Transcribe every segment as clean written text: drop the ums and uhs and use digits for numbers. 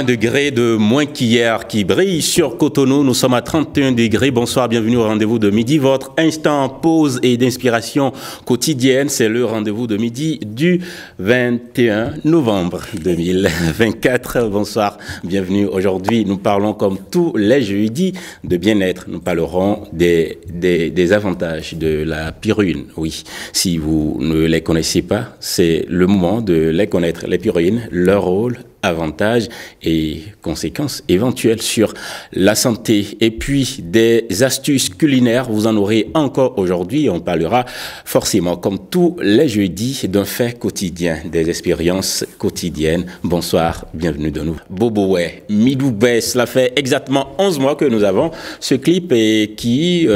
1 degré de moins qu'hier qui brille sur Cotonou. Nous sommes à 31 degrés. Bonsoir, bienvenue au rendez-vous de midi. Votre instant pause et d'inspiration quotidienne, c'est le rendez-vous de midi du 21 novembre 2024. Bonsoir, bienvenue. Aujourd'hui, nous parlons comme tous les jeudis de bien-être. Nous parlerons des avantages de la pyrrhine. Oui, si vous ne les connaissez pas, c'est le moment de les connaître. Les pyrrhines, leur rôle, avantages et conséquences éventuelles sur la santé. Et puis, des astuces culinaires, vous en aurez encore aujourd'hui. On parlera forcément, comme tous les jeudis, d'un fait quotidien, des expériences quotidiennes. Bonsoir, bienvenue de nous. Boboé, Midoubé, cela fait exactement 11 mois que nous avons ce clip et qui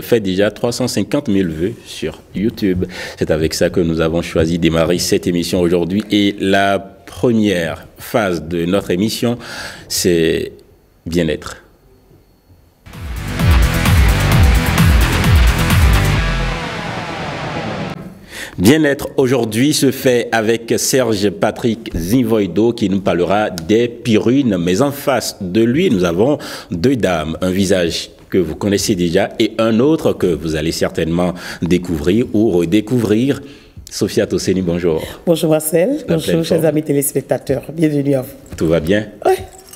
fait déjà 350 000 vues sur YouTube. C'est avec ça que nous avons choisi de démarrer cette émission aujourd'hui. Et la première phase de notre émission, c'est bien-être. Bien-être aujourd'hui se fait avec Serge Patrick Zinvoido qui nous parlera des pyrrhines. Mais en face de lui, nous avons deux dames, un visage que vous connaissez déjà et un autre que vous allez certainement découvrir ou redécouvrir. Sophia Tosseni, bonjour. Bonjour Marcel, bonjour chers amis téléspectateurs, bienvenue à vous. Tout va bien? Oui,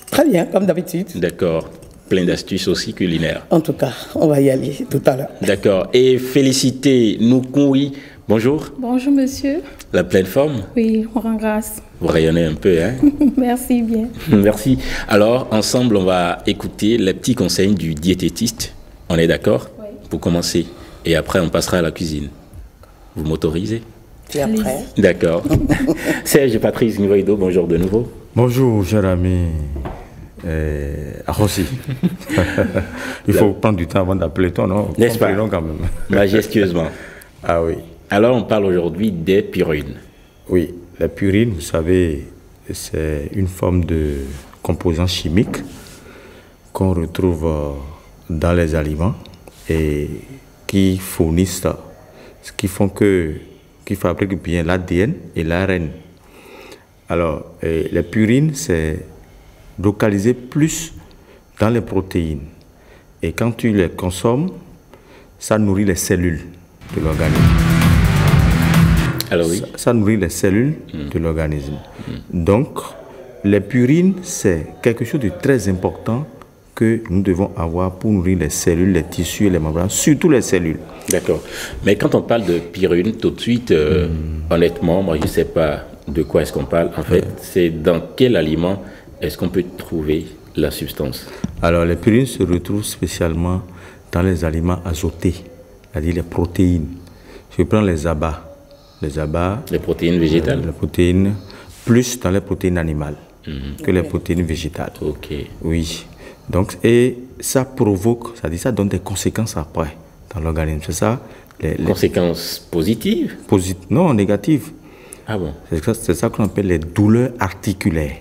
très bien, comme d'habitude. D'accord. Plein d'astuces aussi culinaires. En tout cas, on va y aller tout à l'heure. D'accord. Et Félicité Noukoui, bonjour. Bonjour monsieur. La pleine forme? Oui, on rend grâce. Vous rayonnez un peu, hein? Merci bien. Merci. Alors, ensemble, on va écouter les petits conseils du diététiste. On est d'accord? Oui. Pour commencer. Et après, on passera à la cuisine. Vous m'autorisez? Tu es prêt? D'accord. Serge Patrice Zinvoido, bonjour de nouveau. Bonjour, cher ami. Arrossi. Il faut prendre du temps avant d'appeler ton nom. N'est-ce pas? Quand même. Majestueusement. Ah oui. Alors, on parle aujourd'hui des pyrrhines. Oui, la pyrrhine, vous savez, c'est une forme de composant chimique qu'on retrouve dans les aliments et qui fournissent, qui fabriquent bien l'ADN et l'ARN. Alors, la pyrrhine, c'est localisé plus dans les protéines. Et quand tu les consommes, ça nourrit les cellules de l'organisme. Alors oui. Ça nourrit les cellules de l'organisme. Donc, les purines, c'est quelque chose de très important que nous devons avoir pour nourrir les cellules, les tissus et les membranes, surtout les cellules. D'accord. Mais quand on parle de pyrrhine, tout de suite, honnêtement, moi je ne sais pas de quoi est-ce qu'on parle. En fait, c'est dans quel aliment est-ce qu'on peut trouver la substance? Alors, les purines se retrouvent spécialement dans les aliments azotés, c'est-à-dire les protéines. Je prends les abats. Les protéines végétales? Les protéines, plus dans les protéines animales que les protéines végétales. Ok. Oui. Donc, et ça provoque, c'est-à-dire ça donne des conséquences après dans l'organisme. C'est ça? Les conséquences positives? Non, négatives. Ah bon? C'est ça qu'on appelle les douleurs articulaires.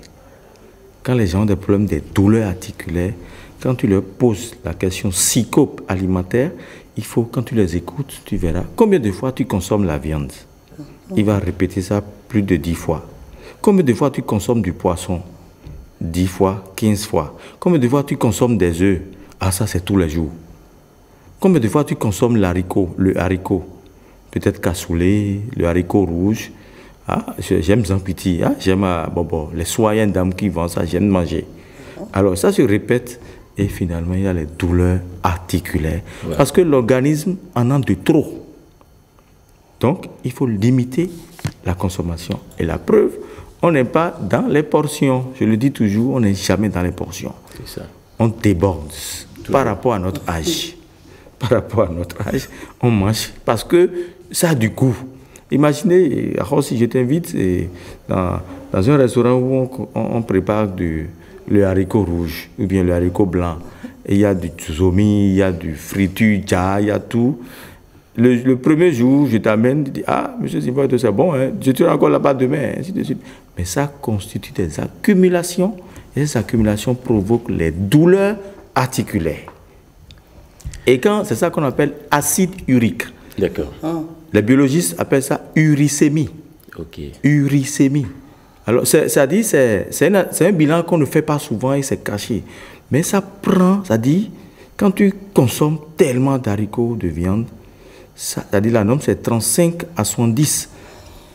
Quand les gens ont des problèmes des douleurs articulaires, quand tu leur poses la question psychope alimentaire, il faut, quand tu les écoutes, tu verras combien de fois tu consommes la viande. Il va répéter ça plus de 10 fois. Combien de fois tu consommes du poisson? 10 fois, 15 fois. Combien de fois tu consommes des œufs? Ah, ça c'est tous les jours. Combien de fois tu consommes le haricot? Peut-être cassoulet, le haricot rouge. Ah, j'aime Zampiti, j'aime les soyens d'âme qui vendent ça, j'aime manger. Alors ça se répète et finalement il y a les douleurs articulaires. Ouais. Parce que l'organisme en a de trop. Donc il faut limiter la consommation. Et la preuve, on n'est pas dans les portions. Je le dis toujours, on n'est jamais dans les portions. C'est ça. On déborde par rapport à notre âge. Par rapport à notre âge, on mange parce que ça a du goût. Imaginez, si je t'invite dans un restaurant où on prépare le haricot rouge ou bien le haricot blanc. Et il y a du tsuzomi, il y a du fritu, il y a tout. Le premier jour, je t'amène, tu dis, ah, monsieur Zinvoido, c'est bon, hein, je te rends encore là-bas demain, ainsi de suite. Mais ça constitue des accumulations, et ces accumulations provoquent les douleurs articulaires. Et c'est ça qu'on appelle acide urique. D'accord. Les biologistes appellent ça uricémie. Ok. Uricémie. Alors, c'est un bilan qu'on ne fait pas souvent et c'est caché. Mais ça prend, ça dit, quand tu consommes tellement d'haricots, de viande, ça dit la norme c'est 35 à 70.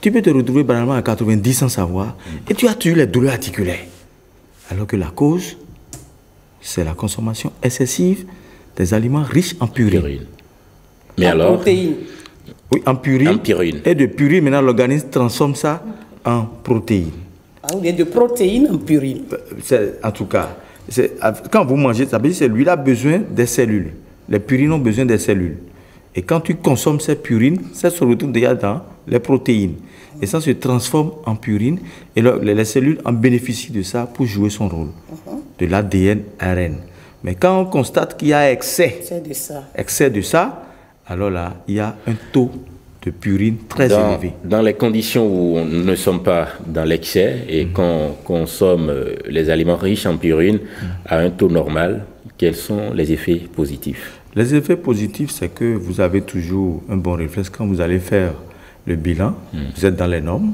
Tu peux te retrouver banalement à 90 sans savoir. Et tu as tué les douleurs articulaires. Alors que la cause, c'est la consommation excessive des aliments riches en purine. Mais en alors protéines. Oui, en purine. En purine. Et de purine, maintenant, l'organisme transforme ça en protéines. Ah, ou bien de protéines en purine. En tout cas, quand vous mangez, ça veut dire que lui a besoin des cellules. Les purines ont besoin des cellules. Et quand tu consommes ces purines, ça se retrouve déjà dans les protéines. Et ça se transforme en purine. Et les cellules en bénéficient de ça pour jouer son rôle. De l'ADN, ARN. Mais quand on constate qu'il y a excès de ça, alors là, il y a un taux de purine très élevé. Dans les conditions où nous ne sommes pas dans l'excès et qu'on consomme les aliments riches en purine à un taux normal, quels sont les effets positifs? Les effets positifs, c'est que vous avez toujours un bon réflexe quand vous allez faire le bilan. Vous êtes dans les normes,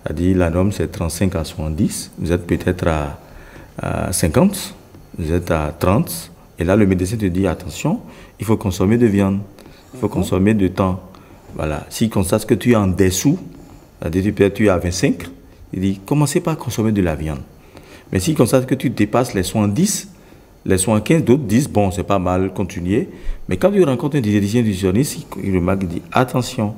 c'est-à-dire la norme c'est 35 à 70, vous êtes peut-être à 50, vous êtes à 30, et là le médecin te dit attention, il faut consommer de viande, il faut consommer de temps. Voilà. S'il constate que tu es en dessous, c'est-à-dire peut-être tu es à 25, il dit commencez par consommer de la viande. Mais s'il constate que tu dépasses les 70, les 75, d'autres disent bon, c'est pas mal, continuer. Mais quand tu rencontres un diététicien nutritionniste, il remarque, il dit attention,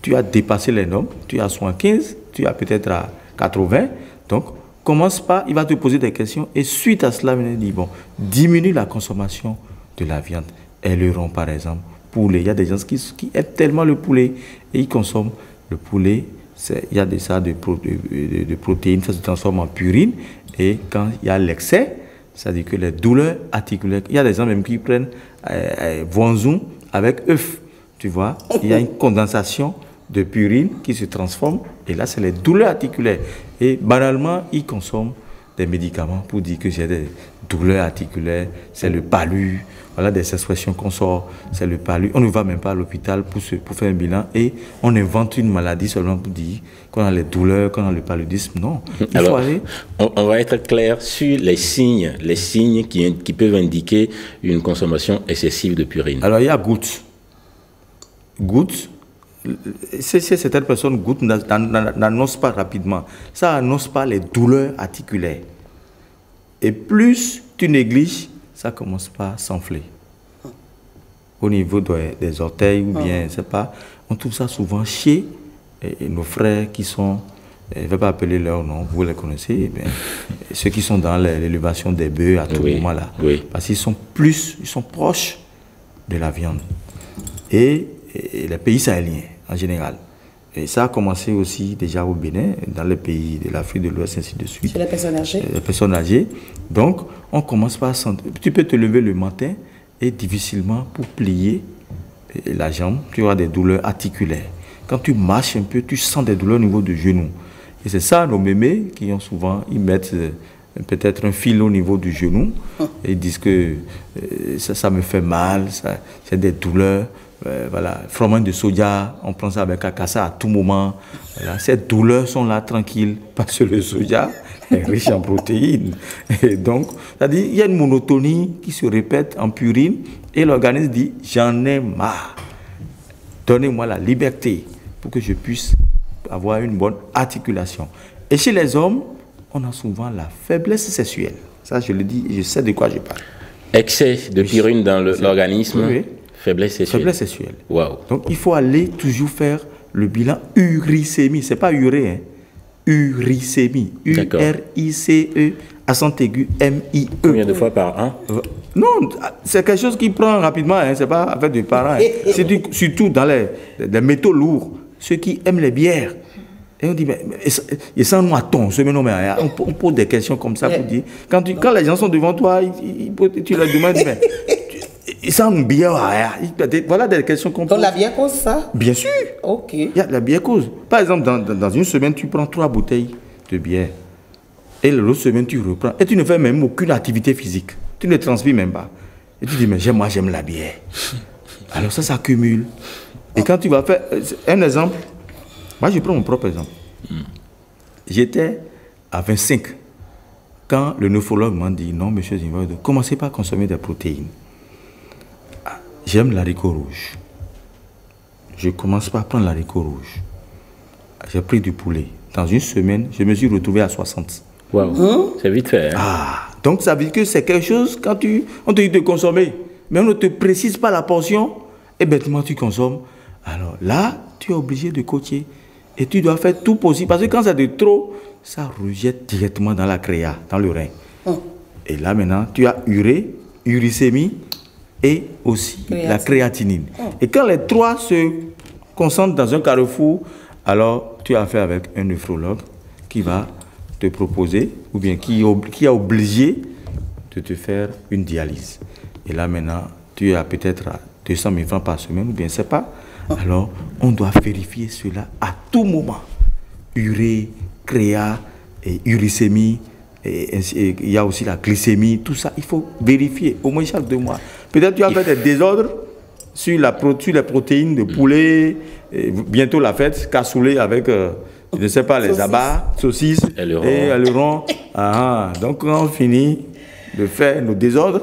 tu as dépassé les normes, tu es à 75, tu es peut-être à 80, donc commence pas, il va te poser des questions et suite à cela, il dit bon, diminue la consommation de la viande. Aileron par exemple, poulet, il y a des gens qui aiment tellement le poulet et ils consomment le poulet, il y a de protéines, ça se transforme en purine et quand il y a l'excès, c'est-à-dire que les douleurs articulaires, il y a des gens même qui prennent voinzon avec œuf, tu vois, il y a une condensation de purine qui se transforme et là c'est les douleurs articulaires et banalement ils consomment des médicaments pour dire que j'ai des douleurs articulaires, c'est le palu, voilà des expressions qu'on sort, c'est le palu, on ne va même pas à l'hôpital pour faire un bilan et on invente une maladie seulement pour dire qu'on a les douleurs, qu'on a le paludisme, non. Alors, on va être clair sur les signes qui peuvent indiquer une consommation excessive de purine. Alors il y a gouttes, si certaines personnes goûtent, n'annoncent pas rapidement. Ça n'annonce pas les douleurs articulaires. Et plus tu négliges, ça commence par s'enfler. Au niveau des orteils ou bien, je sais pas, on trouve ça souvent chez nos frères qui sont, je ne vais pas appeler leur nom, vous les connaissez, ceux qui sont dans l'élevation des bœufs à tout moment là. Oui. Parce qu'ils sont proches de la viande. Et les pays sahéliens en général. Et ça a commencé aussi déjà au Bénin, dans les pays de l'Afrique de l'Ouest, ainsi de suite. Chez les personnes âgées. Les personnes âgées. Donc, on commence par sentir. Tu peux te lever le matin et difficilement pour plier la jambe, tu auras des douleurs articulaires. Quand tu marches un peu, tu sens des douleurs au niveau du genou. Et c'est ça, nos mémés, qui ont souvent, ils mettent peut-être un fil au niveau du genou. Et ils disent que ça me fait mal, c'est des douleurs. Voilà, fromage de soja, on prend ça avec akassa à tout moment. Voilà, ces douleurs sont là tranquilles parce que le soja est riche en protéines. Et donc, c'est-à-dire il y a une monotonie qui se répète en purine et l'organisme dit j'en ai marre. Donnez-moi la liberté pour que je puisse avoir une bonne articulation. Et chez les hommes, on a souvent la faiblesse sexuelle. Ça, je le dis, je sais de quoi je parle. Excès de purine dans l'organisme. Oui. Faiblesse sexuelle. Faiblesse sexuelle. Wow. Donc, il faut aller toujours faire le bilan uricémie. Ce n'est pas urée, hein. Uricémie. U-R-I-C-E, accent aigu, M-I-E. Combien de fois par an? Non, c'est quelque chose qui prend rapidement. Hein. Ce n'est pas affaire de parents. Hein. Surtout dans les métaux lourds. Ceux qui aiment les bières. Et on dit, mais ça nous attend. On pose des questions comme ça pour dire. Quand les gens sont devant toi, tu leur demandes, mais ils sentent bien. Voilà des questions qu'on pose. Donc la bière cause ça? Bien sûr. Ok. Il y a la bière cause. Par exemple, dans une semaine, tu prends 3 bouteilles de bière. Et l'autre semaine, tu reprends. Et tu ne fais même aucune activité physique. Tu ne transmets même pas. Et tu dis, mais moi, j'aime la bière. Alors ça s'accumule. Et quand tu vas faire un exemple, moi, je prends mon propre exemple. J'étais à 25 quand le nephrologue m'a dit non, monsieur Zimba, commencez pas à consommer des protéines. J'aime l'haricot rouge. Je commence pas à prendre l'haricot rouge. J'ai pris du poulet. Dans une semaine, je me suis retrouvé à 60. Wow. C'est vite fait. Hein? Donc ça veut dire que c'est quelque chose, quand on te dit de consommer, mais on ne te précise pas la portion, et bêtement tu consommes. Alors là, tu es obligé de coacher. Et tu dois faire tout possible. Parce que quand c'est de trop, ça rejette directement dans la créa, dans le rein. Et là maintenant, tu as uricémie et aussi la créatinine. Et quand les trois se concentrent dans un carrefour, alors tu as affaire avec un nephrologue qui va te proposer, ou bien qui est obligé de te faire une dialyse. Et là maintenant, tu es peut-être à 200 000 francs par semaine, ou bien c'est pas. Alors, on doit vérifier cela à tout moment. Urée, créa, et uricémie, et il y a aussi la glycémie, tout ça, il faut vérifier au moins chaque 2 mois. Peut-être tu as fait des désordres sur les protéines de poulet, et bientôt la fête, cassoulet avec, je ne sais pas, les abats, saucisses et ailerons. Donc, quand on finit de faire nos désordres,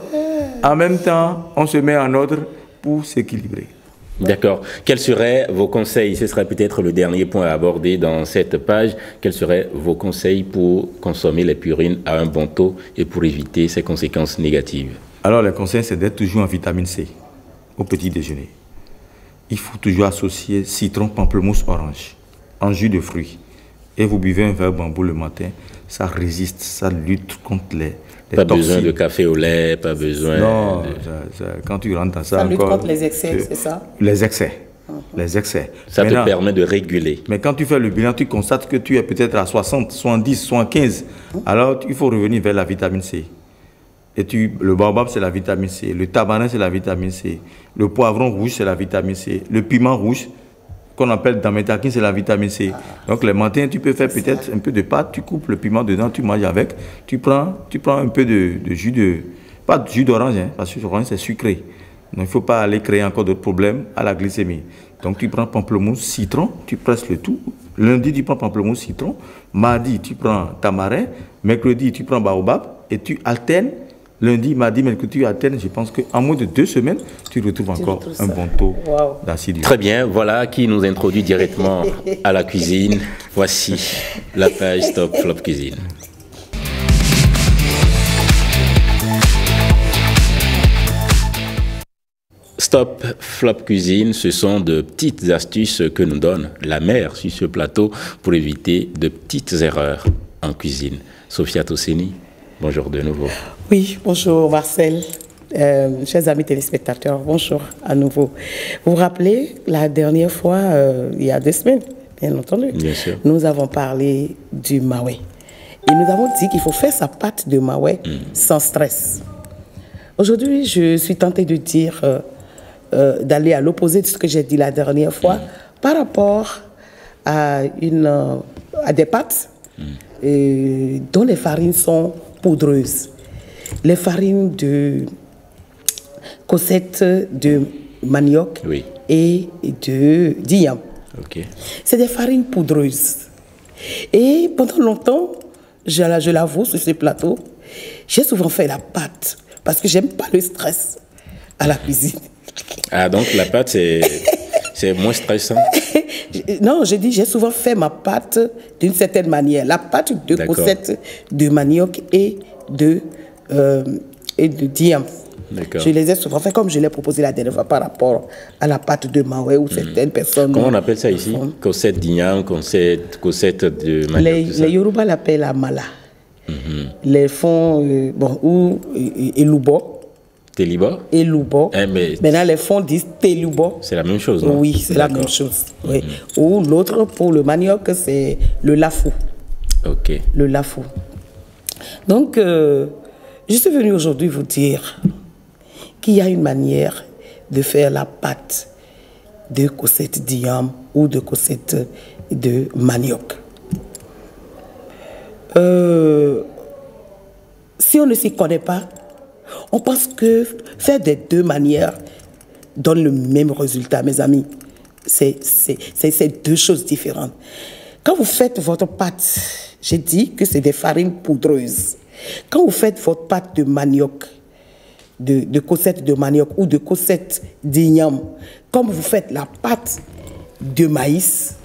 en même temps, on se met en ordre pour s'équilibrer. D'accord. Quels seraient vos conseils? Ce serait peut-être le dernier point à aborder dans cette page. Quels seraient vos conseils pour consommer les purines à un bon taux et pour éviter ces conséquences négatives? Alors, les conseils, c'est d'être toujours en vitamine C au petit déjeuner. Il faut toujours associer citron, pamplemousse, orange en jus de fruits. Et vous buvez un verre bambou le matin, ça résiste, ça lutte contre les pas toxines. Besoin de café au lait, pas besoin... Non, quand tu rentres dans ça... Ça lutte contre les excès, c'est ça? Les excès. Les excès. Ça te permet de réguler. Mais quand tu fais le bilan, tu constates que tu es peut-être à 60, 70, 75. Alors, il faut revenir vers la vitamine C. Et le baobab, c'est la vitamine C. Le tabarin, c'est la vitamine C. Le poivron rouge, c'est la vitamine C. Le piment rouge, qu'on appelle damétakine, c'est la vitamine C. Donc, les matins, tu peux faire peut-être un peu de pâte, tu coupes le piment dedans, tu manges avec. Tu prends un peu de jus pas de jus d'orange, hein, parce que l'orange, c'est sucré. Donc, il ne faut pas aller créer encore d'autres problèmes à la glycémie. Donc, tu prends pamplemousse, citron, tu presses le tout. Lundi, tu prends pamplemousse, citron. Mardi, tu prends tamarin. Mercredi, tu prends baobab. Et tu alternes. Lundi, mardi, mercredi, tu alternes. Je pense qu'en moins de 2 semaines, tu retrouves encore un bon taux d'acide urique. Très bien. Voilà qui nous introduit directement à la cuisine. Voici la page Stop Flop Cuisine. Stop Flop Cuisine, ce sont de petites astuces que nous donne la mère sur ce plateau pour éviter de petites erreurs en cuisine. Sophia Tosseni, bonjour de nouveau. Oui, bonjour Marcel, chers amis téléspectateurs, bonjour à nouveau. Vous vous rappelez, la dernière fois, il y a 2 semaines, bien entendu, bien sûr, nous avons parlé du maoué. Et nous avons dit qu'il faut faire sa pâte de maoué sans stress. Aujourd'hui, je suis tentée de dire... d'aller à l'opposé de ce que j'ai dit la dernière fois par rapport à des pâtes dont les farines sont poudreuses. Les farines de cossettes de manioc et de d'igname. C'est des farines poudreuses. Et pendant longtemps, je l'avoue sur ce plateau, j'ai souvent fait la pâte parce que j'aime pas le stress à la cuisine. Ah, donc la pâte, c'est moins stressant? Non, j'ai dit, j'ai souvent fait ma pâte d'une certaine manière. La pâte de cossettes de manioc et de d'igname. Je les ai souvent fait comme je l'ai proposé la dernière fois par rapport à la pâte de maoué où certaines personnes... Comment on appelle ça ici? Cossettes d'igname, cossettes de manioc? Les Yoruba l'appellent amala. Les fonds, ou elubo. Télibo? Elubo. Maintenant, les fonds disent télibo. C'est la même chose, non? Oui, c'est la même chose. Oui. Ou l'autre, pour le manioc, c'est le lafou. Ok. Le lafou. Donc, je suis venue aujourd'hui vous dire qu'il y a une manière de faire la pâte de cossettes d'igname ou de cossettes de manioc. Si on ne s'y connaît pas, on pense que faire des 2 manières donne le même résultat, mes amis. C'est 2 choses différentes. Quand vous faites votre pâte J'ai dit que c'est des farines poudreuses. Quand vous faites votre pâte de manioc, de cossettes de manioc ou de cossettes d'igname, comme vous faites la pâte de maïs,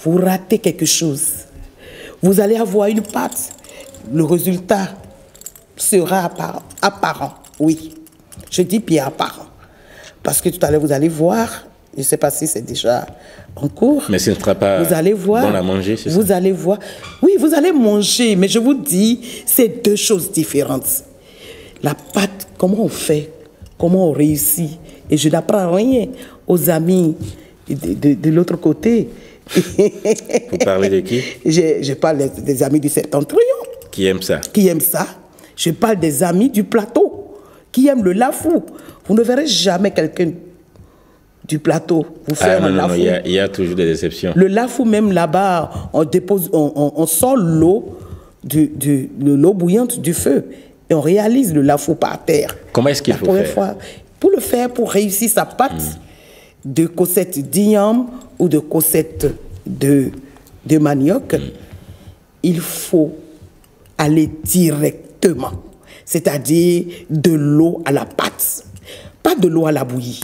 vous ratez quelque chose. Vous allez avoir une pâte, le résultat sera apparent. Oui, je dis bien apparent. Parce que tout à l'heure, vous allez voir, je ne sais pas si c'est déjà en cours. Mais ce ne sera pas vous allez voir, bon à manger, c'est ça? Vous allez voir. Oui, vous allez manger, mais je vous dis, c'est deux choses différentes. La pâte, comment on fait, comment on réussit. Et je n'apprends rien aux amis de l'autre côté. Vous parlez de qui? Je parle des amis du Septentrion. Qui aiment ça? Qui aiment ça. Je parle des amis du plateau, qui aiment le lafou. Vous ne verrez jamais quelqu'un du plateau vous faire un lafou. Non, il y a toujours des exceptions. Le lafou, même là-bas, on sort l'eau l'eau bouillante du feu et on réalise le lafou par terre. Comment est-ce qu'il faut faire? Pour le faire, pour réussir sa pâte de cossettes d'igname ou de cossettes de manioc, il faut aller directement, c'est-à-dire de l'eau à la pâte, pas de l'eau à la bouillie.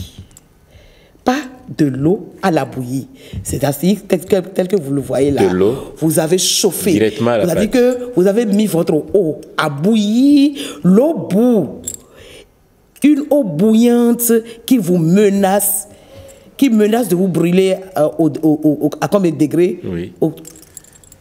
Pas de l'eau à la bouillie. C'est-à-dire, tel que vous le voyez là, de l'eau vous avez chauffé. Directement à la pâte. Que vous avez mis votre eau à bouillir, l'eau bout. Une eau bouillante qui vous menace, de vous brûler à combien de degrés? Oui.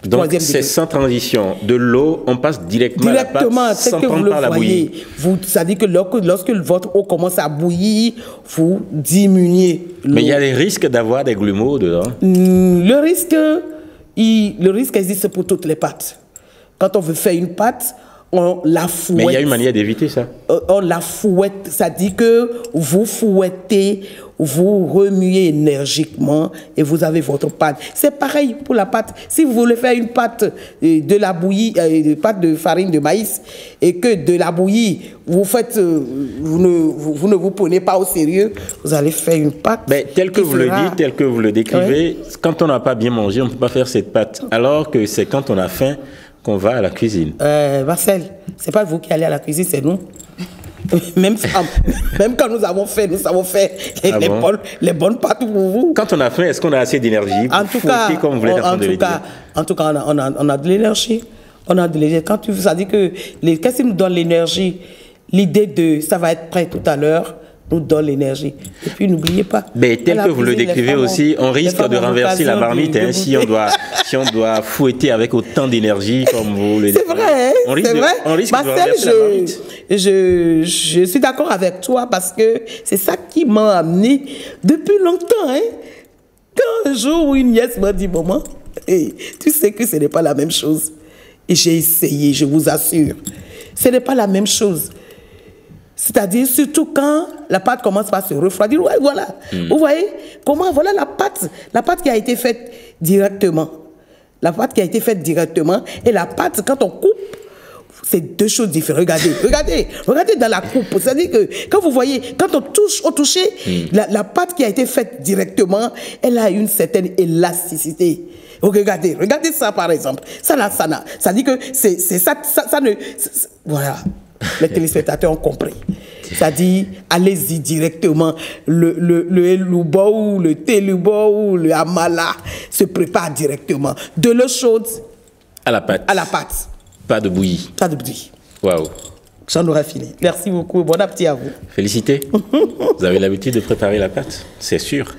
Donc, c'est sans transition. De l'eau, on passe directement à la pâte sans prendre par la bouillie. Ça dit que lorsque votre eau commence à bouillir, vous diminuez l'eau. Mais il y a des risques d'avoir des grumeaux dedans. Le risque existe pour toutes les pâtes. Quand on veut faire une pâte, on la fouette. Mais il y a une manière d'éviter ça. On la fouette, ça dit que vous fouettez, vous remuez énergiquement et vous avez votre pâte. C'est pareil pour la pâte. Si vous voulez faire une pâte de la bouillie, pâte de farine de maïs, et que de la bouillie, vous ne vous prenez pas au sérieux, vous allez faire une pâte. Mais tel que vous le dites, tel que vous le décrivez, quand on n'a pas bien mangé, on ne peut pas faire cette pâte. Alors que c'est quand on a faim qu'on va à la cuisine. Marcel, c'est pas vous qui allez à la cuisine, c'est nous. Même quand nous avons fait les bonnes pâtes pour vous. Quand on a faim, est-ce qu'on a assez d'énergie pour fouetter comme vous l'êtes en train de le dire? En tout cas, on a de l'énergie. On a de l'énergie. Ça dit que qu'est-ce qui nous donne l'énergie? L'idée de ça va être prêt tout à l'heure nous donne l'énergie. Et puis n'oubliez pas. Mais tel que vous le décrivez aussi, on risque de renverser la marmite si on doit fouetter avec autant d'énergie comme vous le dites. C'est vrai, c'est vrai. On risque de renverser la marmite. Je suis d'accord avec toi parce que c'est ça qui m'a amené depuis longtemps. Quand un jour où une nièce m'a dit, maman, tu sais que ce n'est pas la même chose. Et j'ai essayé, je vous assure. Ce n'est pas la même chose. C'est-à-dire, surtout quand la pâte commence par se refroidir. Ouais, voilà. Vous voyez comment, voilà la pâte qui a été faite directement. La pâte qui a été faite directement. Et la pâte, quand on coupe, c'est deux choses différentes. Regardez dans la coupe. C'est-à-dire que quand vous voyez, quand on touche au toucher, la pâte qui a été faite directement, elle a une certaine élasticité. Regardez ça par exemple. Ça dit que c'est ça ne... Voilà. Les téléspectateurs ont compris. Ça dit, allez-y directement. Le elubo ou le telubo ou le amala se prépare directement. De l'eau chaude à la pâte. Pas de bouillie. Pas de bouillie. Waouh. J'en aurais fini. Merci beaucoup. Bon appétit à vous. Félicité. Vous avez l'habitude de préparer la pâte, c'est sûr.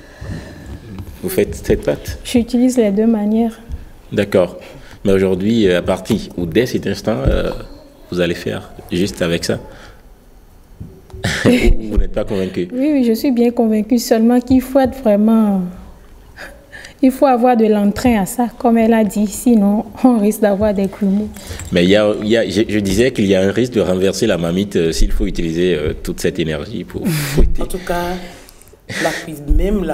Vous faites cette pâte? J'utilise les deux manières. D'accord. Mais aujourd'hui, à partir ou dès cet instant, vous allez faire juste avec ça? Vous n'êtes pas convaincu? Oui, je suis bien convaincue. Seulement qu'il faut être vraiment... Il faut avoir de l'entrain à ça, comme elle a dit. Sinon, on risque d'avoir des grumeaux. Mais je disais qu'il y a un risque de renverser la marmite s'il faut utiliser toute cette énergie pour fouetter. En tout cas, même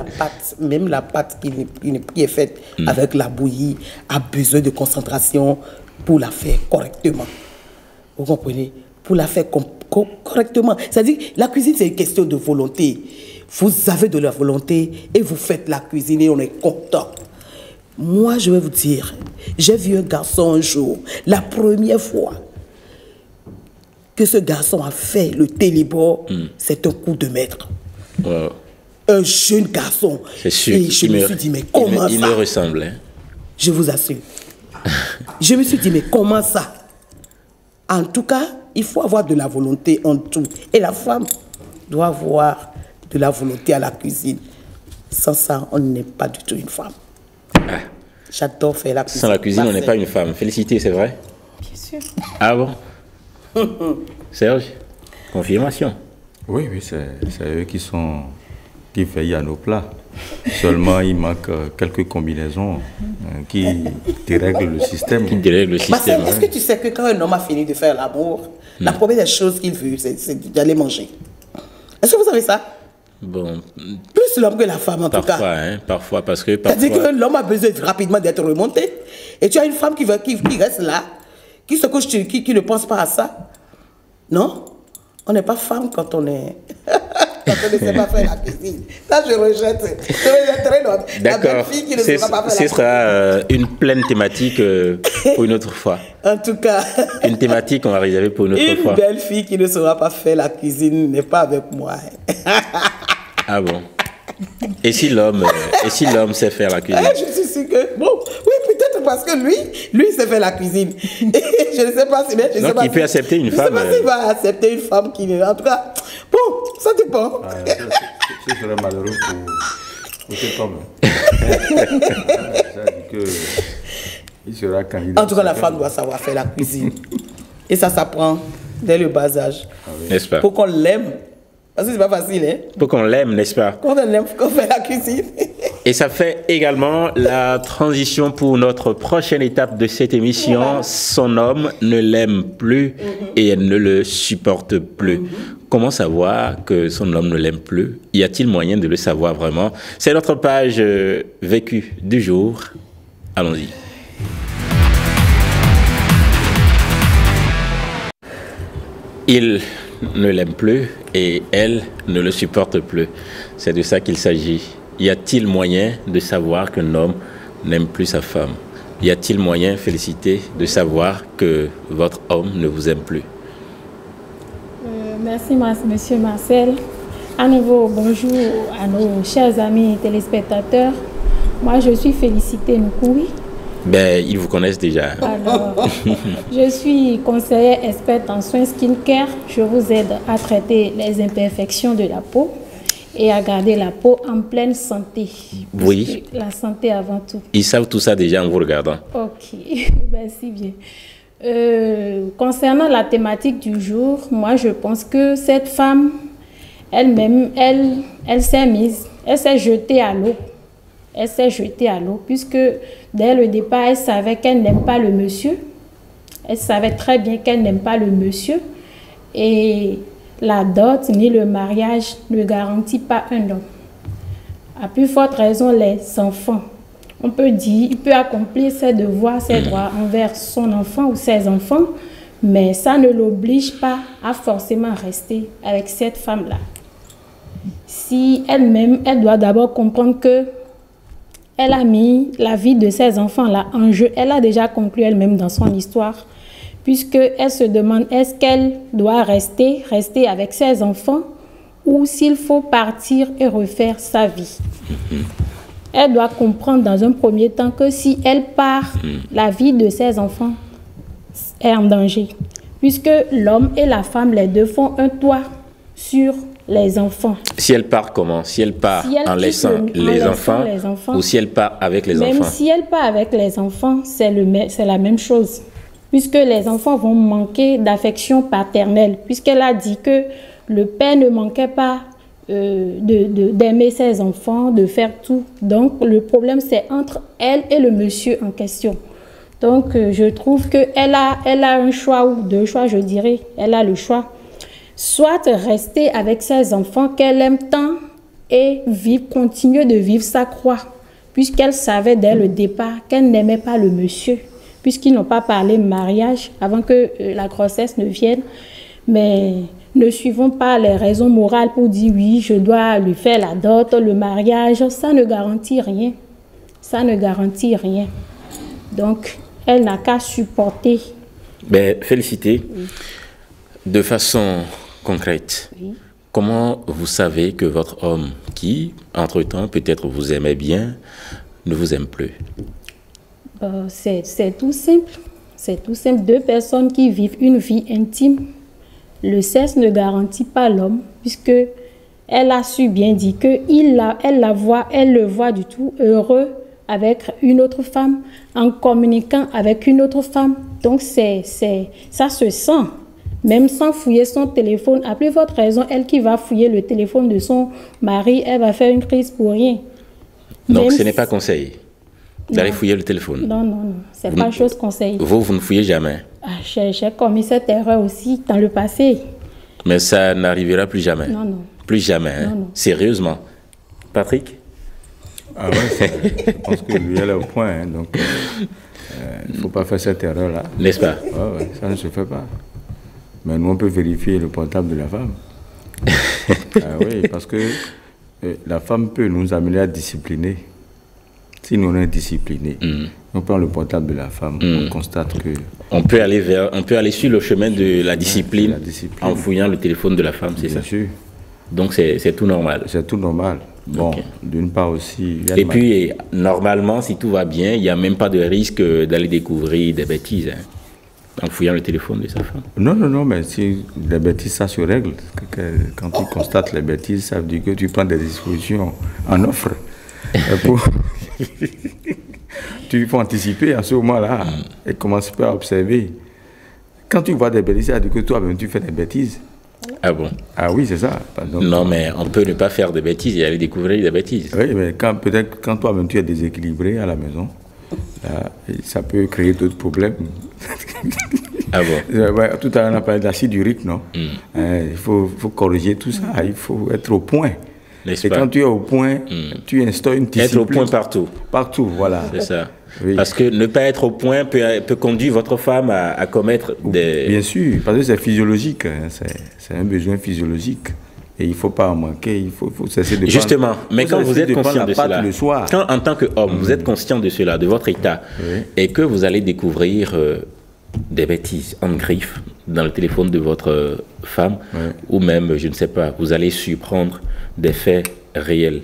la pâte qui est faite avec la bouillie a besoin de concentration pour la faire correctement. Vous comprenez? Pour la faire correctement. C'est-à-dire, la cuisine, c'est une question de volonté. Vous avez de la volonté et vous faites la cuisine et on est content. Moi, je vais vous dire, j'ai vu un garçon un jour, la première fois que ce garçon a fait le télébord, c'est un coup de maître. Wow. Un jeune garçon. C'est sûr. Et je me suis dit, mais comment ça? Il me ressemble. Hein? Je vous assure. Je me suis dit, mais comment ça? En tout cas, il faut avoir de la volonté en tout. Et la femme doit avoir de la volonté à la cuisine. Sans ça, on n'est pas du tout une femme. Ah. J'adore faire la cuisine. Sans la cuisine, on n'est pas une femme. Félicité, c'est vrai? Bien sûr. Ah bon? Serge, confirmation. Oui, c'est eux qui veillent à nos plats. Seulement, il manque quelques combinaisons qui dérèglent le système. Qui dérèglent le système. Est-ce que tu sais que quand un homme a fini de faire l'amour, la première des choses qu'il veut, c'est d'aller manger? Est-ce que vous savez ça? Bon. Plus l'homme que la femme, en tout cas. Parfois, parce que C'est-à-dire que l'homme a besoin rapidement d'être remonté. Et tu as une femme qui reste là, qui se couche, qui ne pense pas à ça. Non? On n'est pas femme quand on est... quand on ne sait pas faire la cuisine. Ça, je rejette. Je rejetterai l'autre. La belle fille qui ne saura pas faire la cuisine. Ce sera une pleine thématique pour une autre fois. En tout cas... Une thématique qu'on va réserver pour une autre fois. Une belle fille qui ne saura pas faire la cuisine n'est pas avec moi. Ah bon? Et si l'homme sait faire la cuisine? Je suis sûre que... Bon, oui, peut-être parce que lui, il sait faire la cuisine. Et je ne sais pas si... Donc, il peut accepter une femme... Je ne sais pas s'il va accepter une femme qui... En tout cas, bon, ça dépend. Ce serait malheureux pour cet homme. Ça dit que il sera candidat. En tout cas, la femme doit savoir faire la cuisine. Et ça s'apprend dès le bas âge. N'est-ce pas? Pour qu'on l'aime. Parce que c'est pas facile, hein? Pour qu'on l'aime, n'est-ce pas? Quand on l'aime, qu'on fait la cuisine. Et ça fait également la transition pour notre prochaine étape de cette émission. Voilà. Son homme ne l'aime plus et elle ne le supporte plus. Comment savoir que son homme ne l'aime plus? Y a-t-il moyen de le savoir vraiment? C'est notre page vécue du jour. Allons-y. Il ne l'aime plus et elle ne le supporte plus. C'est de ça qu'il s'agit. Y a-t-il moyen de savoir qu'un homme n'aime plus sa femme? Y a-t-il moyen, Félicité, de savoir que votre homme ne vous aime plus? Merci, monsieur Marcel. À nouveau, bonjour à nos chers amis téléspectateurs. Moi, je suis Félicité Nkoui. Ben, ils vous connaissent déjà. Alors, je suis conseillère experte en soins skincare. Je vous aide à traiter les imperfections de la peau et à garder la peau en pleine santé. Oui. La santé avant tout. Ils savent tout ça déjà en vous regardant. Ok, merci bien. Concernant la thématique du jour, moi je pense que cette femme, elle-même, elle s'est mise, elle s'est jetée à l'eau. Elle s'est jetée à l'eau puisque dès le départ, elle savait qu'elle n'aime pas le monsieur. Elle savait très bien qu'elle n'aime pas le monsieur. Et la dot ni le mariage ne garantit pas un homme. À plus forte raison, les enfants. On peut dire, il peut accomplir ses devoirs, ses droits envers son enfant ou ses enfants, mais ça ne l'oblige pas à forcément rester avec cette femme-là. Si elle-même, elle doit d'abord comprendre que elle a mis la vie de ses enfants-là en jeu. Elle a déjà conclu elle-même dans son histoire, puisqu'elle se demande est-ce qu'elle doit rester avec ses enfants ou s'il faut partir et refaire sa vie. Elle doit comprendre dans un premier temps que si elle part, la vie de ses enfants est en danger, puisque l'homme et la femme, les deux, font un toit sur les enfants. Si elle part comment? Si elle part en laissant les enfants ou si elle part avec les enfants? Même si elle part avec les enfants, c'est la même chose. Puisque les enfants vont manquer d'affection paternelle. Puisqu'elle a dit que le père ne manquait pas d'aimer ses enfants, de faire tout. Donc le problème c'est entre elle et le monsieur en question. Donc je trouve qu'elle a un choix ou deux choix, je dirais. Elle a le choix. Soit rester avec ses enfants qu'elle aime tant et continuer de vivre sa croix, puisqu'elle savait dès le départ qu'elle n'aimait pas le monsieur, puisqu'ils n'ont pas parlé mariage avant que la grossesse ne vienne. Mais ne suivons pas les raisons morales pour dire oui, je dois lui faire la dot, le mariage, ça ne garantit rien. ça ne garantit rien. Donc, elle n'a qu'à supporter. Ben, féliciter. Oui. De façon concrète, oui. Comment vous savez que votre homme, qui, entre-temps, peut-être vous aimait bien, ne vous aime plus? C'est tout simple. C'est tout simple. Deux personnes qui vivent une vie intime, le sexe ne garantit pas l'homme, puisque elle a su bien dire qu'elle le voit du tout heureux avec une autre femme, en communiquant avec une autre femme. Donc, ça se sent. Même sans fouiller son téléphone, à plus forte raison, elle qui va fouiller le téléphone de son mari, elle va faire une crise pour rien. Donc, même ce n'est pas conseillé d'aller fouiller le téléphone? Non, non, non. C'est pas chose conseillée. Vous ne fouillez jamais? J'ai commis cette erreur aussi dans le passé. Mais ça n'arrivera plus jamais? Non, non. Plus jamais, hein? Non, non. Sérieusement. Patrick? Ah ouais, je pense que lui, elle est au point. Hein, donc, il ne faut pas faire cette erreur-là. N'est-ce pas? Ouais, ça ne se fait pas. Mais nous, on peut vérifier le portable de la femme. Oui, parce que la femme peut nous amener à discipliner. Si nous, on est disciplinés, on prend le portable de la femme, on constate que... On peut aller sur le chemin de la discipline, en fouillant le téléphone de la femme, c'est ça? Bien sûr. Donc, c'est tout normal? C'est tout normal. Bon, okay. D'une part aussi... Et puis, normalement, si tout va bien, il n'y a même pas de risque d'aller découvrir des bêtises, hein, en fouillant le téléphone de sa femme. Non, non, non, mais si les bêtises, ça se règle. Quand tu constates les bêtises, ça veut dire que tu prends des dispositions en offre. Il faut anticiper à ce moment-là et commencer à observer. Quand tu vois des bêtises, ça veut dire que toi-même, tu fais des bêtises. Ah bon? Ah oui, c'est ça. Donc, non, mais on peut ne pas faire de bêtises et aller découvrir des bêtises. Oui, mais peut-être quand toi-même tu es déséquilibré à la maison, là, ça peut créer d'autres problèmes. Ah bon? Ouais, tout à l'heure, on a parlé d'acide urique, non? Il faut corriger tout ça, il faut être au point. Et quand tu es au point, tu instaures une discipline. Être au point partout. Partout, voilà. C'est ça. Oui. Parce que ne pas être au point peut conduire votre femme à commettre des... Bien sûr, parce que c'est physiologique, hein, c'est un besoin physiologique. Et il ne faut pas en manquer, il faut cesser de... Justement, mais quand vous êtes conscient de cela, le soir. Quand en tant qu'homme, vous êtes conscient de cela, de votre état, et que vous allez découvrir des bêtises en griffe dans le téléphone de votre femme, ou même, je ne sais pas, vous allez surprendre des faits réels,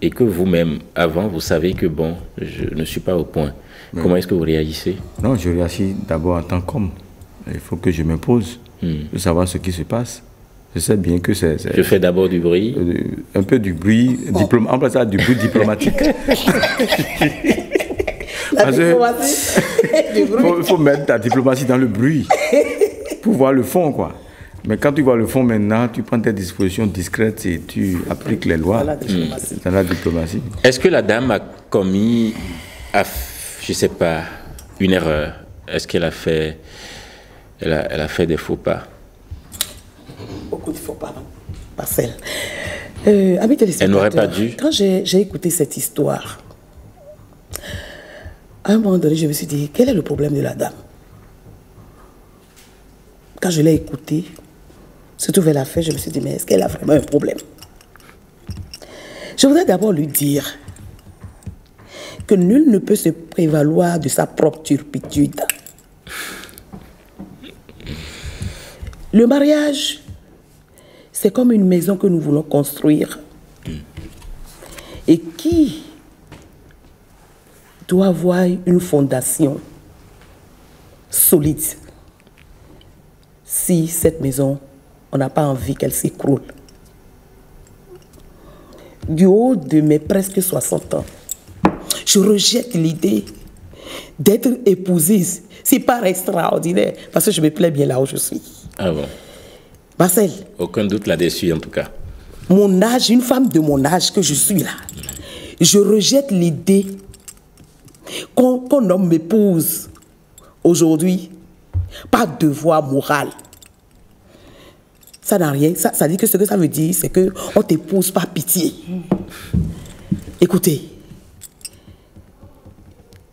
et que vous-même, avant, vous savez que bon, je ne suis pas au point. Comment est-ce que vous réagissez? Non, je réagis d'abord en tant qu'homme. Il faut que je me pose, de savoir ce qui se passe. Je sais bien que c'est... Je fais d'abord du bruit. Un peu du bruit, on appelle ça du bruit diplomatique. Il faut mettre ta diplomatie dans le bruit pour voir le fond, quoi. Mais quand tu vois le fond maintenant, tu prends tes dispositions discrètes et tu appliques les lois dans la diplomatie. Est-ce que la dame a commis, je ne sais pas, une erreur? Est-ce qu'elle a fait, elle a fait des faux pas? Beaucoup de faux pas, Marcel. Amis téléspectateurs, elle n'aurait pas dû. Quand j'ai écouté cette histoire, à un moment donné, je me suis dit, quel est le problème de la dame? Quand je l'ai écoutée, surtout vers la fin, je me suis dit, mais est-ce qu'elle a vraiment un problème? Je voudrais d'abord lui dire que nul ne peut se prévaloir de sa propre turpitude. Le mariage, c'est comme une maison que nous voulons construire. Et qui doit avoir une fondation solide si cette maison, on n'a pas envie qu'elle s'écroule. Du haut de mes presque 60 ans, je rejette l'idée d'être épousée. C'est pas extraordinaire, parce que je me plais bien là où je suis. Ah bon? Marcel. Aucun doute là-dessus, en tout cas. Mon âge, une femme de mon âge que je suis là, je rejette l'idée qu'un homme m'épouse aujourd'hui par devoir moral. Ça n'a rien. Ça dit que ce que ça veut dire, c'est qu'on ne t'épouse par pitié. Écoutez,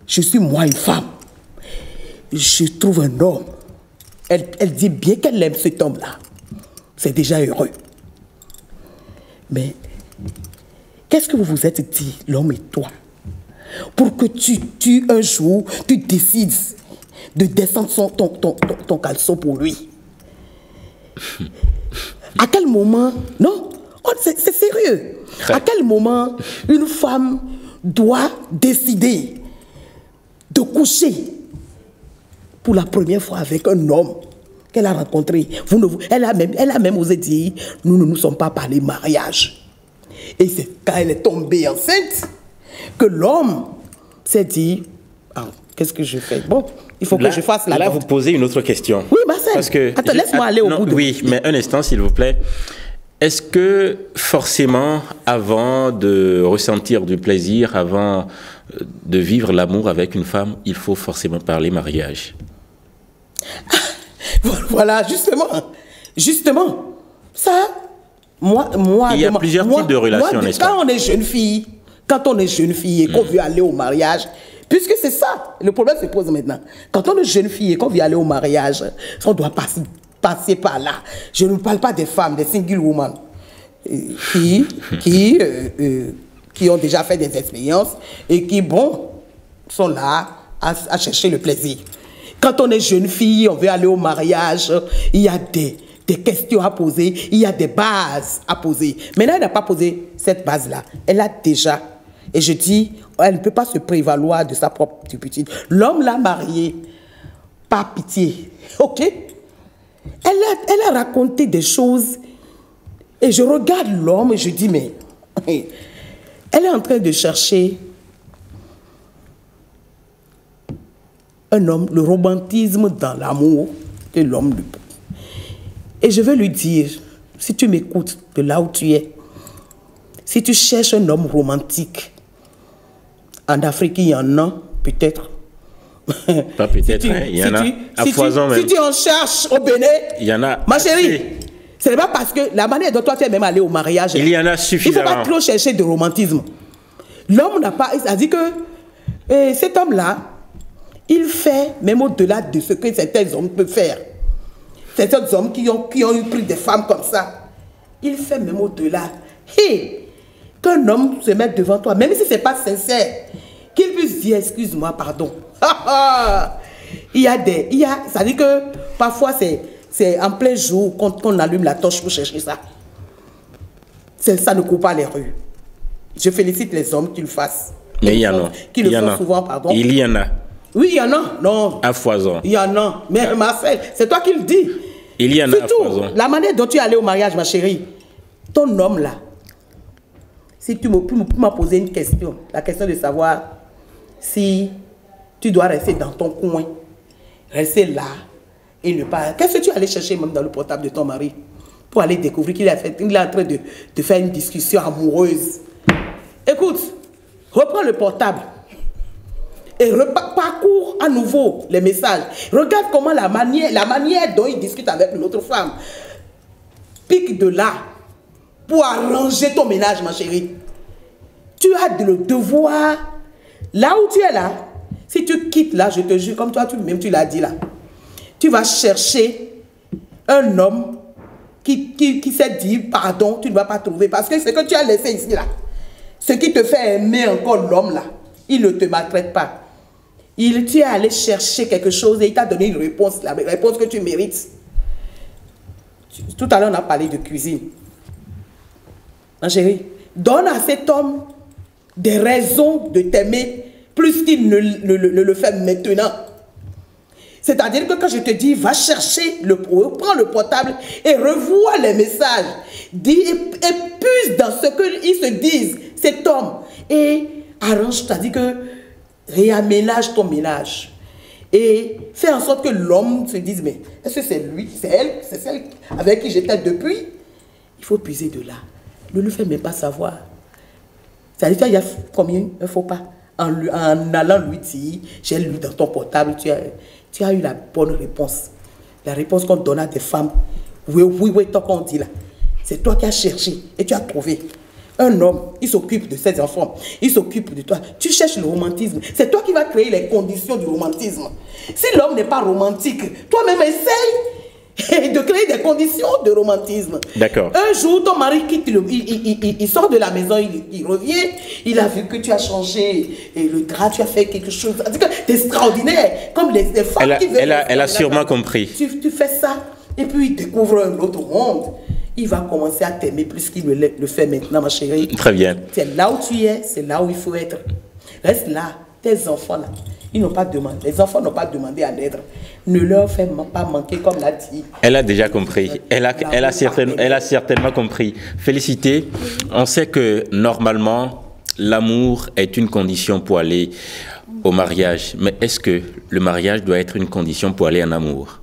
je suis moi une femme. Je trouve un homme. Elle dit bien qu'elle aime cet homme-là. C'est déjà heureux. Mais qu'est-ce que vous vous êtes dit, l'homme et toi, pour que un jour, tu décides de descendre ton caleçon pour lui. À quel moment? Non, c'est sérieux. Ouais. À quel moment une femme doit décider de coucher pour la première fois avec un homme qu'elle a rencontré? Elle a même osé dire, nous ne nous sommes pas parlé mariage. Et c'est quand elle est tombée enceinte que l'homme s'est dit, ah, qu'est-ce que je fais? Bon, il faut que je fasse la Là, garde. vous posez une autre question. Oui, Marcel. Parce que attends, laisse-moi aller au bout de... Oui, mais un instant, s'il vous plaît. Est-ce que forcément, avant de ressentir du plaisir, avant de vivre l'amour avec une femme, il faut forcément parler mariage? Voilà, justement. Ça, moi... Il y a plusieurs types de relations, n'est-ce pas? Quand on est jeune fille et qu'on veut aller au mariage, puisque c'est ça, le problème se pose maintenant. Quand on est jeune fille et qu'on veut aller au mariage, on doit passer par là. Je ne parle pas des femmes, des single women qui ont déjà fait des expériences et qui, bon, sont là à chercher le plaisir. Quand on est jeune fille, on veut aller au mariage, il y a des questions à poser, il y a des bases à poser. Maintenant, elle n'a pas posé cette base-là. Elle a déjà, et je dis, elle ne peut pas se prévaloir de sa propre turpitude. L'homme l'a mariée par pitié, ok? Elle a raconté des choses et je regarde l'homme et je dis, mais elle est en train de chercher un homme, le romantisme dans l'amour que l'homme lui peut. Et je veux lui dire, si tu m'écoutes de là où tu es, si tu cherches un homme romantique, en Afrique, il y en a peut-être. Pas peut-être, il y en a à foison même. Si tu en cherches au Bénin, il y en a. Ma chérie, ce n'est pas parce que la manière dont toi tu es même allé au mariage. Il y en a suffisamment. Il ne faut pas trop chercher de romantisme. L'homme n'a pas. Ça dit que cet homme-là, il fait même au-delà de ce que certains hommes peuvent faire. Certains hommes qui ont eu pris des femmes comme ça, il fait même au-delà. Et qu'un homme se mette devant toi, même si ce n'est pas sincère, qu'il puisse dire excuse-moi, pardon. Ça dit que parfois c'est en plein jour qu'on allume la torche pour chercher ça. Ça ne court pas les rues. Je félicite les hommes qui le fassent. Mais il y en a. Qui le font souvent, pardon. Il y en a. Oui, il y en a. Non. À foison. Il y en a. Mais Marcel, c'est toi qui le dis. Il y en a à foison. La manière dont tu es allé au mariage, ma chérie, ton homme là, si tu m'as posé une question, la question de savoir si tu dois rester dans ton coin, rester là et ne pas... Qu'est-ce que tu allais chercher même dans le portable de ton mari pour aller découvrir qu'il est en train de faire une discussion amoureuse? Écoute, reprends le portable et parcours à nouveau les messages. Regarde comment la manière dont il discute avec une autre femme pique de là pour arranger ton ménage, ma chérie. Tu as le devoir, là où tu es là, si tu quittes là, je te jure, comme toi, tu l'as dit là, tu vas chercher un homme qui s'est dit, pardon, tu ne vas pas trouver, parce que ce que tu as laissé ici là, ce qui te fait aimer encore l'homme là, il ne te maltraite pas. Tu es allé chercher quelque chose et il t'a donné une réponse, la réponse que tu mérites. Tout à l'heure, on a parlé de cuisine. Ma chérie, donne à cet homme des raisons de t'aimer plus qu'il ne le fait maintenant. C'est-à-dire que quand je te dis, va chercher, prends le portable et revois les messages. Épuise dans ce qu'ils se disent, cet homme. Et arrange, c'est-à-dire que réaménage ton ménage. Et fais en sorte que l'homme se dise, mais est-ce que c'est lui, c'est elle, c'est celle avec qui j'étais depuis? Il faut puiser de là. Ne le fais même pas savoir. C'est-à-dire qu'il y a combien un faux pas en allant lui dire, j'ai lu dans ton portable, tu as eu la bonne réponse. La réponse qu'on donne à des femmes. Oui, tant qu'on dit là. C'est toi qui as cherché et tu as trouvé. Un homme, il s'occupe de ses enfants, il s'occupe de toi. Tu cherches le romantisme. C'est toi qui vas créer les conditions du romantisme. Si l'homme n'est pas romantique, toi-même essaye. et de créer des conditions de romantisme. D'accord. Un jour, ton mari quitte, il sort de la maison, il revient, il a vu que tu as changé et le drap, tu as fait quelque chose d'extraordinaire, comme les femmes qui veulent... Elle a sûrement compris. Tu fais ça, et puis il découvre un autre monde. Il va commencer à t'aimer plus qu'il le fait maintenant, ma chérie. Très bien. C'est là où tu es, c'est là où il faut être. Reste là, tes enfants là. Ils n'ont pas demandé, les enfants n'ont pas demandé à naître. Ne leur fais pas manquer comme l'a dit. Elle a déjà compris. Elle a certainement compris. Félicité. On sait que normalement, l'amour est une condition pour aller au mariage. Mais est-ce que le mariage doit être une condition pour aller en amour?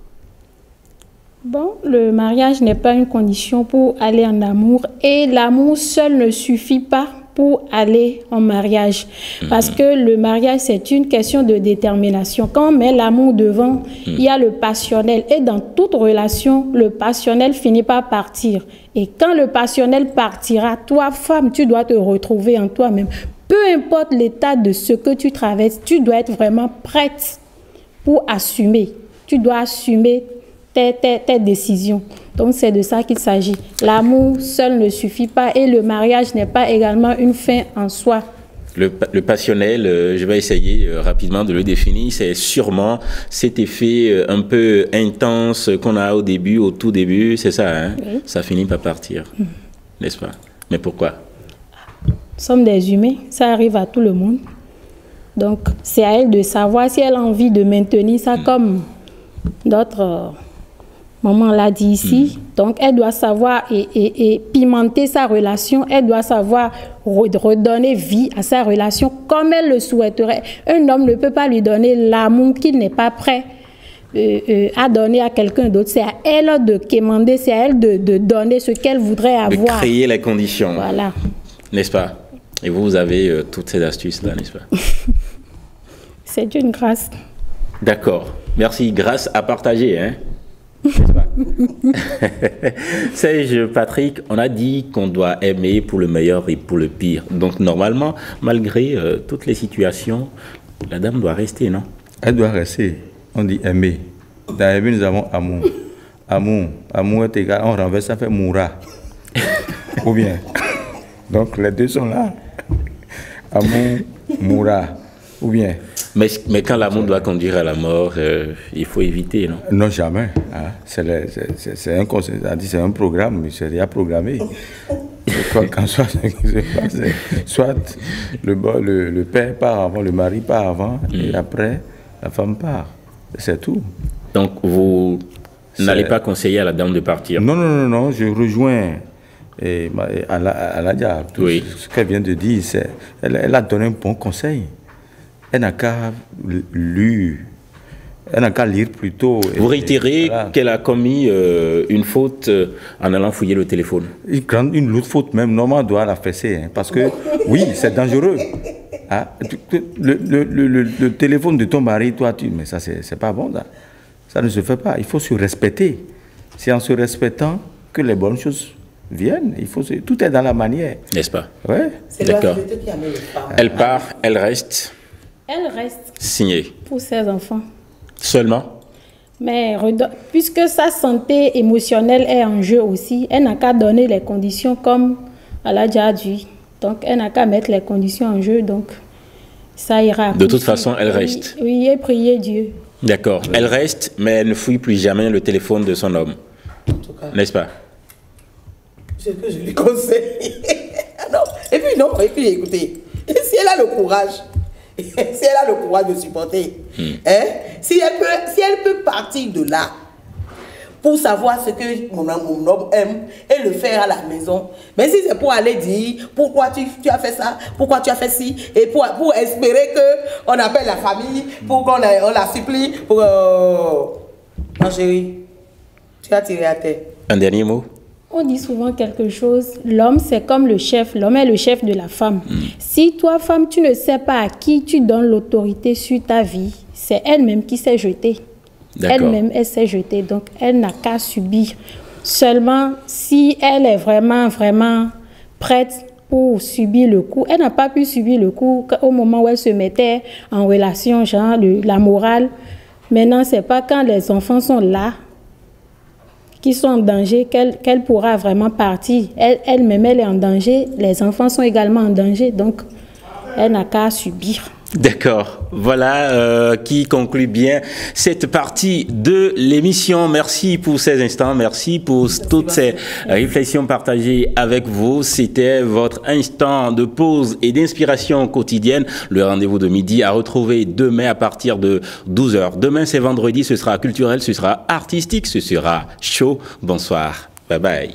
Bon, le mariage n'est pas une condition pour aller en amour. Et l'amour seul ne suffit pas pour aller en mariage. Parce que le mariage, c'est une question de détermination. Quand on met l'amour devant, il y a le passionnel. Et dans toute relation, le passionnel finit par partir. Et quand le passionnel partira, toi, femme, tu dois te retrouver en toi-même. Peu importe l'état de ce que tu traverses, tu dois être vraiment prête pour assumer. Tu dois assumer tes décisions. Donc, c'est de ça qu'il s'agit. L'amour seul ne suffit pas et le mariage n'est pas également une fin en soi. Le passionnel, je vais essayer rapidement de le définir. C'est sûrement cet effet un peu intense qu'on a au début, au tout début. C'est ça, hein? Oui. Ça finit par partir, n'est-ce pas? Mais pourquoi? Nous sommes des humains. Ça arrive à tout le monde. Donc, c'est à elle de savoir si elle a envie de maintenir ça comme d'autres... Maman l'a dit ici, donc elle doit savoir et pimenter sa relation, elle doit savoir redonner vie à sa relation comme elle le souhaiterait. Un homme ne peut pas lui donner l'amour qu'il n'est pas prêt à donner à quelqu'un d'autre. C'est à elle de quémander, c'est à elle de donner ce qu'elle voudrait avoir. De créer les conditions. Voilà. N'est-ce pas? Et vous avez toutes ces astuces-là, n'est-ce pas? C'est une grâce. D'accord. Merci. Grâce à partager, hein? Serge, Patrick, on a dit qu'on doit aimer pour le meilleur et pour le pire. Donc normalement, malgré toutes les situations, la dame doit rester, non? Elle doit rester. On dit aimer. Dans aimer, nous avons amour. Amour est égal, on renverse, ça fait moura. Ou bien. Donc les deux sont là. Amour, moura. Ou bien. Mais quand l'amour doit conduire à la mort, il faut éviter, non? Non, jamais. Hein. C'est un programme, c'est déjà programmé. Quand soit le père part avant, le mari part avant, et après, la femme part. C'est tout. Donc, vous n'allez pas conseiller à la dame de partir? Non, je rejoins Aladia. Oui. Ce qu'elle vient de dire, elle a donné un bon conseil. Elle n'a qu'à lire plutôt. Vous réitérez voilà. Qu'elle a commis une faute en allant fouiller le téléphone? Une autre faute même, normalement, doit la fesser. Hein, parce que, oui, c'est dangereux. Ah, le téléphone de ton mari, toi, mais ça, c'est pas bon. Ça ne se fait pas. Il faut se respecter. C'est en se respectant que les bonnes choses viennent. Tout est dans la manière. N'est-ce pas? Ouais. D'accord. Elle part, elle reste. Elle reste signée pour ses enfants. Seulement? Mais puisque sa santé émotionnelle est en jeu aussi, elle n'a qu'à donner les conditions comme elle a déjà dit. Donc, elle n'a qu'à mettre les conditions en jeu. Donc, ça ira. De toute façon, elle reste. Oui, et prier Dieu. D'accord. Elle reste, mais elle ne fouille plus jamais le téléphone de son homme. N'est-ce pas? C'est ce que je lui conseille. Non. Et puis écoutez, si elle a le courage, si elle a le courage de supporter, hein, si elle peut partir de là pour savoir ce que mon homme aime et le faire à la maison, mais si c'est pour aller dire pourquoi tu as fait ça, pourquoi tu as fait ci, et pour espérer qu'on appelle la famille, pour qu'on la supplie, pour... Ma chérie, tu as tiré à terre. Un dernier mot? On dit souvent quelque chose, l'homme c'est comme le chef, l'homme est le chef de la femme. Si toi, femme, tu ne sais pas à qui tu donnes l'autorité sur ta vie, c'est elle-même qui s'est jetée. Elle-même, elle s'est jetée, donc elle n'a qu'à subir. Seulement, si elle est vraiment, vraiment prête pour subir le coup, elle n'a pas pu subir le coup au moment où elle se mettait en relation, genre la morale. Maintenant, c'est pas quand les enfants sont là qui sont en danger, qu'elle pourra vraiment partir. Elle-même, elle est en danger. Les enfants sont également en danger. Donc, elle n'a qu'à subir. D'accord, voilà qui conclut bien cette partie de l'émission. Merci pour ces instants, merci pour toutes ces réflexions partagées avec vous. C'était votre instant de pause et d'inspiration quotidienne. Le rendez-vous de midi à retrouver demain à partir de 12h. Demain c'est vendredi, ce sera culturel, ce sera artistique, ce sera chaud. Bonsoir, bye bye.